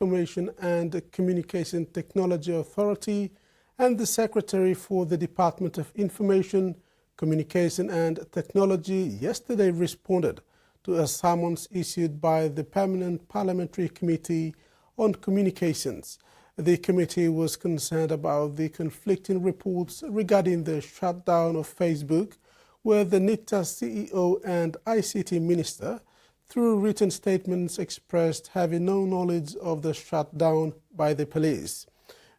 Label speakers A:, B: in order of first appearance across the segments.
A: Information and Communication Technology Authority and the Secretary for the Department of Information, Communication and Technology yesterday responded to a summons issued by the Permanent Parliamentary Committee on Communications. The committee was concerned about the conflicting reports regarding the shutdown of Facebook, where the NICTA CEO and ICT Minister, through written statements, expressed having no knowledge of the shutdown by the police.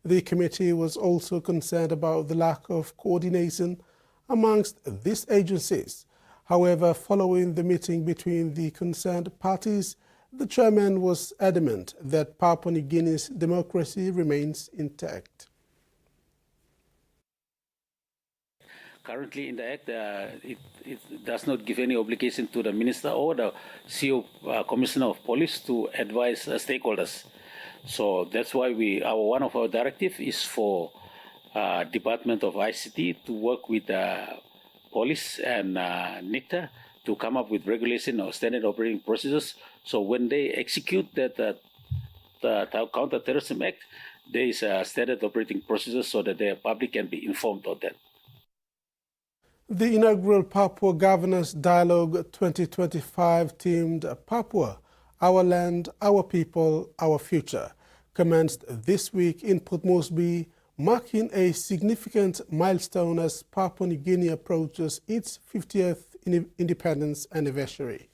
A: The committee was also concerned about the lack of coordination amongst these agencies. However, following the meeting between the concerned parties, the chairman was adamant that Papua New Guinea's democracy remains intact.
B: Currently in the Act, it does not give any obligation to the Minister or the CEO, Commissioner of Police to advise stakeholders. So that's why one of our directives is for Department of ICT to work with police and NICTA to come up with regulation or standard operating procedures. So when they execute the Counter-Terrorism Act, there is a standard operating procedure so that the public can be informed of that.
A: The inaugural Papua Governors Dialogue 2025 themed Papua, Our Land, Our People, Our Future commenced this week in Port Moresby, marking a significant milestone as Papua New Guinea approaches its 50th independence anniversary.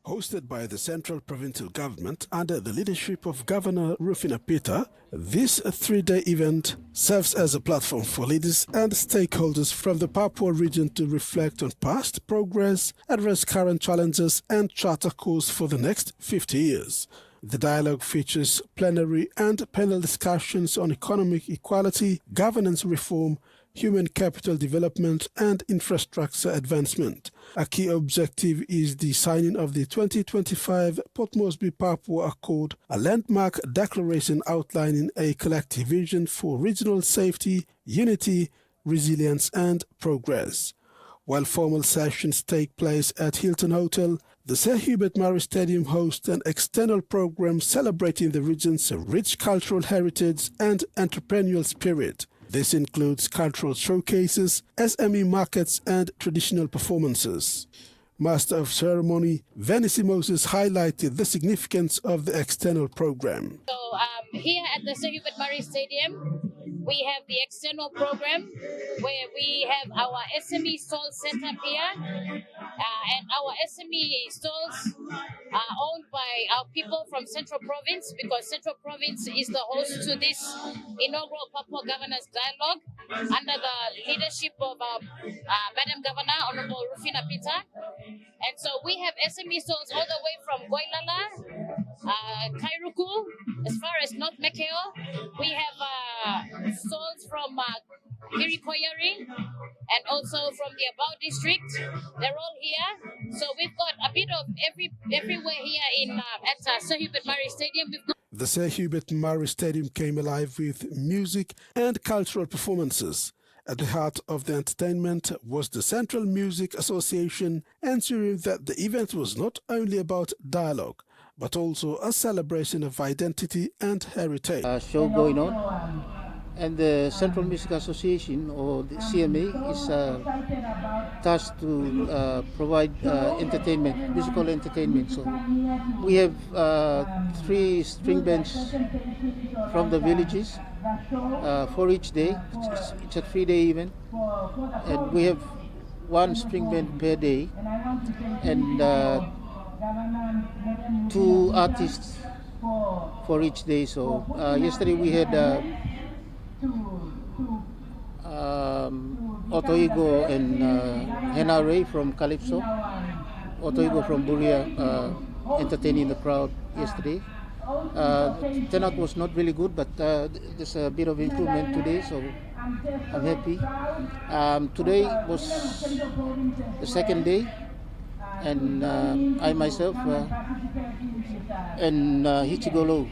A: Hosted by the Central Provincial Government under the leadership of Governor Rufina Peter, this three-day event serves as a platform for leaders and stakeholders from the Papua region to reflect on past progress, address current challenges, and chart a course for the next 50 years. The dialogue features plenary and panel discussions on economic equality, governance reform, human capital development and infrastructure advancement. A key objective is the signing of the 2025 Port Moresby Papua Accord, a landmark declaration outlining a collective vision for regional safety, unity, resilience and progress. While formal sessions take place at Hilton Hotel, the Sir Hubert Murray Stadium hosts an external program celebrating the region's rich cultural heritage and entrepreneurial spirit. This includes cultural showcases, SME markets and traditional performances. Master of Ceremony Venice Moses highlighted the significance of the external program.
C: So here at the Sir Hubert Murray Stadium, we have the external program where we have our SME stall set up here, and our SME stalls are owned by our people from Central Province, because Central Province is the host to this inaugural Papua Governors Dialogue under the leadership of Madam Governor, Honorable Rufina Peter. And so we have SME stalls all the way from Goilala, Kairuku, as far as North Mekeo. We have stalls from Kirikoyari and also from the Abao district. They're all here. So we've got a bit of everywhere here at Sir Hubert Murray Stadium.
A: The Sir Hubert Murray Stadium came alive with music and cultural performances. At the heart of the entertainment was the Central Music Association, ensuring that the event was not only about dialogue, but also a celebration of identity and heritage.
D: Show going on, and the Central Music Association, or the CMA, is tasked to provide entertainment, musical entertainment. So we have 3 string bands from the villages for each day. It's a 3-day event, and we have 1 string band per day and 2 artists for each day. So yesterday we had Otoigo and Henare from Calypso, Otoigo from Buria entertaining the crowd yesterday. Turnout was not really good, but there's a bit of improvement today, so I'm happy. Today was the second day, and I myself and Hichigolo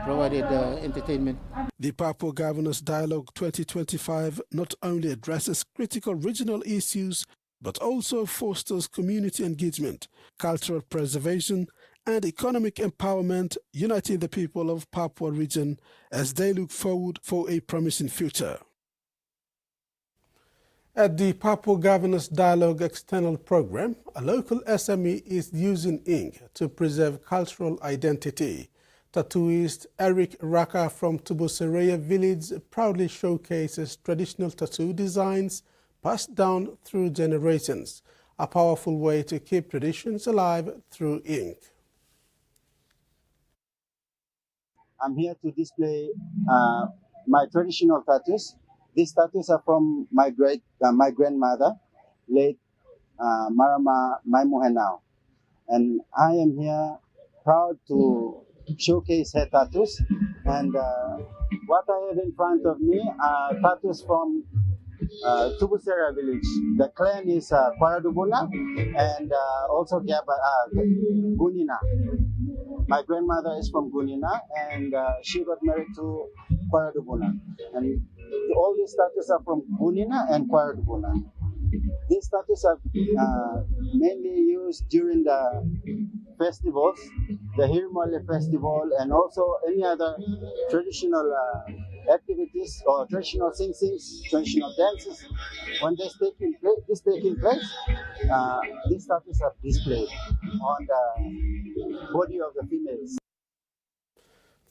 D: provided entertainment.
A: The Papua Governors Dialogue 2025 not only addresses critical regional issues but also fosters community engagement, cultural preservation, and economic empowerment, uniting the people of Papua region as they look forward for a promising future. At the Papua Governors Dialogue External Program, a local SME is using ink to preserve cultural identity. Tattooist Eric Raka from Tubusereya village proudly showcases traditional tattoo designs passed down through generations, a powerful way to keep traditions alive through ink.
E: I'm here to display my traditional tattoos. These tattoos are from my grandmother, late Marama Maimuhenao. And I am here proud to showcase her tattoos. And what I have in front of me are tattoos from Tubusera village. The clan is Kwaradubuna and also Gunina. My grandmother is from Gunina and she got married to Kwaradubuna. And all these tattoos are from Gunina and Kwaradubuna. These tattoos are mainly used during the festivals, the Hirmale festival, and also any other traditional activities or traditional sing-sings, traditional dances. When this taking place, these tattoos are displayed on the body of the females.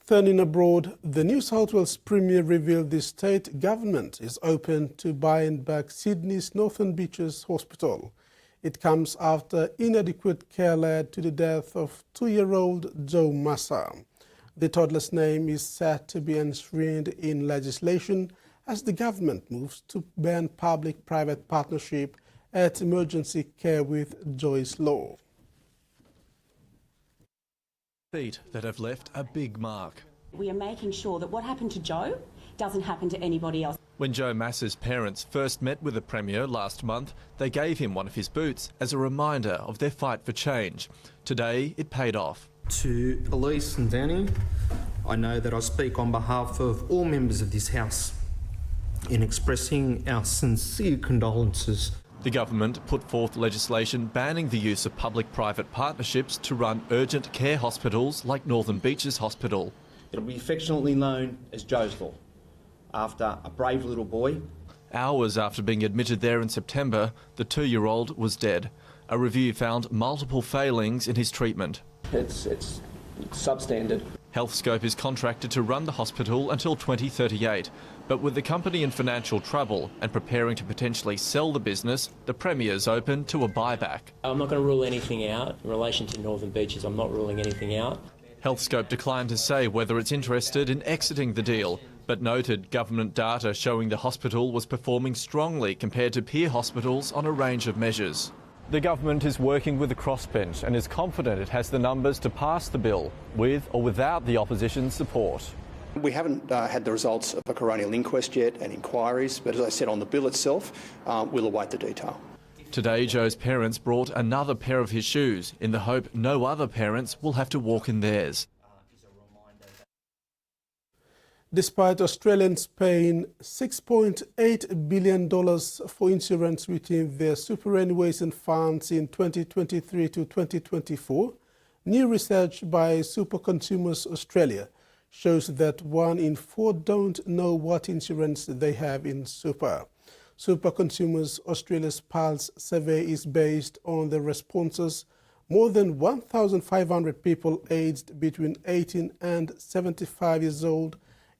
A: Turning abroad, the New South Wales Premier revealed the state government is open to buying back Sydney's Northern Beaches Hospital. It comes after inadequate care led to the death of 2-year-old Joe Massa. The toddler's name is set to be enshrined in legislation as the government moves to ban public-private partnership at emergency care with Joy's Law.
F: Feet that have left a big mark.
G: We are making sure that what happened to Joe doesn't happen to anybody else.
F: When Joe Massa's parents first met with the Premier last month, they gave him one of his boots as a reminder of their fight for change. Today, it paid off.
H: To Elise and Danny, I know that I speak on behalf of all members of this House in expressing our sincere condolences.
F: The government put forth legislation banning the use of public-private partnerships to run urgent care hospitals like Northern Beaches Hospital.
I: It'll be affectionately known as Joe's Law, after a brave little boy.
F: Hours after being admitted there in September, the 2-year-old was dead. A review found multiple failings in his treatment.
I: It's substandard.
F: Healthscope is contracted to run the hospital until 2038, but with the company in financial trouble and preparing to potentially sell the business, the Premier's open to a buyback.
J: I'm not going to rule anything out. In relation to Northern Beaches, I'm not ruling anything out.
F: Healthscope declined to say whether it's interested in exiting the deal, but noted government data showing the hospital was performing strongly compared to peer hospitals on a range of measures. The government is working with the crossbench and is confident it has the numbers to pass the bill, with or without the opposition's support.
K: We haven't had the results of a coronial inquest yet and inquiries, but as I said on the bill itself, we'll await the detail.
F: Today, Joe's parents brought another pair of his shoes in the hope no other parents will have to walk in theirs.
A: Despite Australians paying $6.8 billion for insurance within their superannuation funds in 2023 to 2024, new research by Super Consumers Australia shows that 1 in 4 don't know what insurance they have in super. Super Consumers Australia's Pulse survey is based on the responses. More than 1,500 people aged between 18 and 75 years old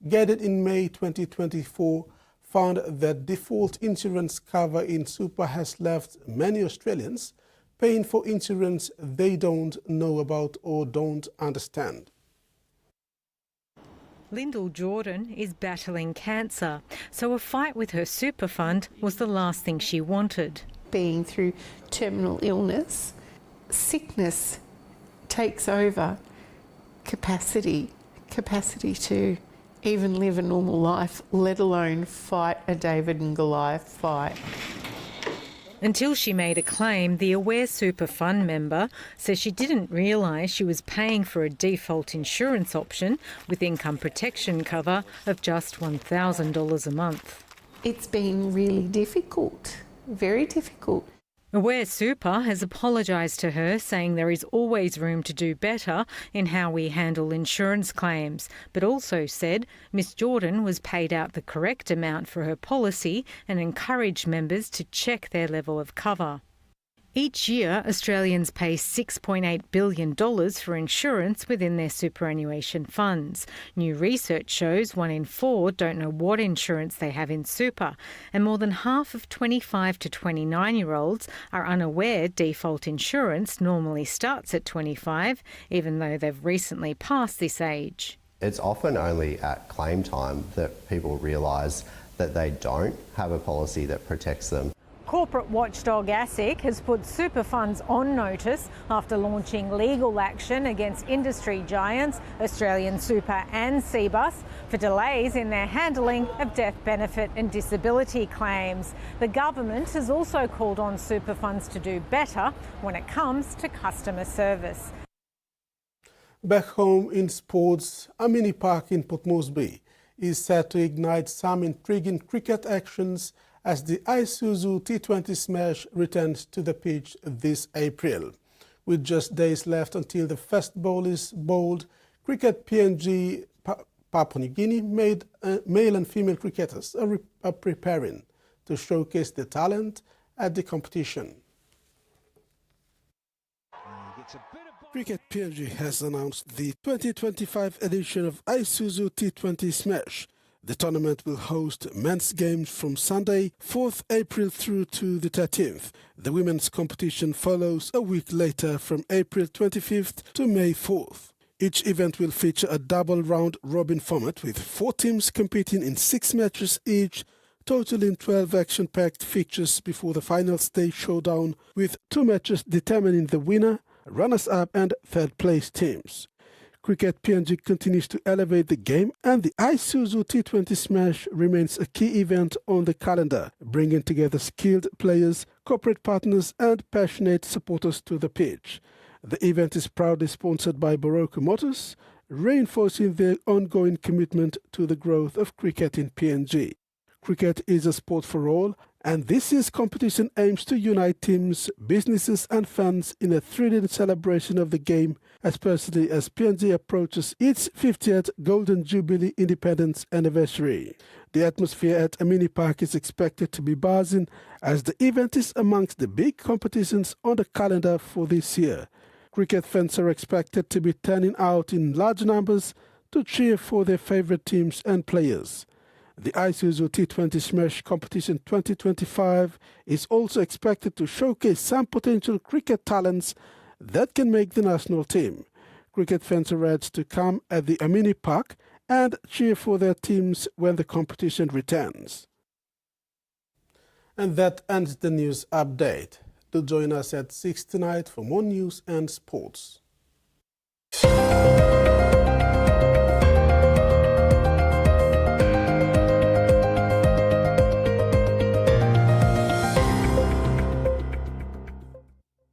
A: gathered in May 2024 found that default insurance cover in super has left many Australians paying for insurance they don't know about or don't understand.
L: Lyndall Jordan is battling cancer, so a fight with her super fund was the last thing she wanted.
M: Being through terminal illness, sickness takes over capacity to even live a normal life, let alone fight a David and Goliath fight.
L: Until she made a claim, the Aware Super Fund member says she didn't realise she was paying for a default insurance option with income protection cover of just $1,000 a month.
M: It's been really difficult, very difficult.
L: Aware Super has apologised to her, saying there is always room to do better in how we handle insurance claims, but also said Miss Jordan was paid out the correct amount for her policy and encouraged members to check their level of cover. Each year, Australians pay $6.8 billion for insurance within their superannuation funds. New research shows 1 in 4 don't know what insurance they have in super, and more than half of 25 to 29-year-olds are unaware default insurance normally starts at 25, even though they've recently passed this age.
N: It's often only at claim time that people realise that they don't have a policy that protects them.
L: Corporate watchdog ASIC has put super funds on notice after launching legal action against industry giants Australian Super and Cbus for delays in their handling of death benefit and disability claims. The government has also called on super funds to do better when it comes to customer service.
A: Back home in sports, a mini park in Port Moresby is set to ignite some intriguing cricket actions as the Isuzu T20 smash returns to the pitch this April. With just days left until the first ball is bowled, Cricket PNG Papua New Guinea made male and female cricketers are preparing to showcase their talent at the competition. Cricket PNG has announced the 2025 edition of Isuzu T20 Smash. The tournament will host men's games from Sunday, 4th April through to the 13th. The women's competition follows a week later from April 25th to May 4th. Each event will feature a double round-robin format with 4 teams competing in 6 matches each, totaling 12 action-packed fixtures before the final stage showdown, with 2 matches determining the winner, runners-up and third-place teams. Cricket PNG continues to elevate the game, and the Isuzu T20 Smash remains a key event on the calendar, bringing together skilled players, corporate partners and passionate supporters to the pitch. The event is proudly sponsored by Barocco Motors, reinforcing their ongoing commitment to the growth of cricket in PNG. Cricket is a sport for all, and this year's competition aims to unite teams, businesses and fans in a thrilling celebration of the game, especially as PNG approaches its 50th Golden Jubilee Independence Anniversary. The atmosphere at a mini park is expected to be buzzing, as the event is amongst the big competitions on the calendar for this year. Cricket fans are expected to be turning out in large numbers to cheer for their favourite teams and players. The Isuzu T20 Smash Competition 2025 is also expected to showcase some potential cricket talents that can make the national team. Cricket fans are urged to come at the Amini Park and cheer for their teams when the competition returns. And that ends the news update. Do join us at 6 tonight for more news and sports.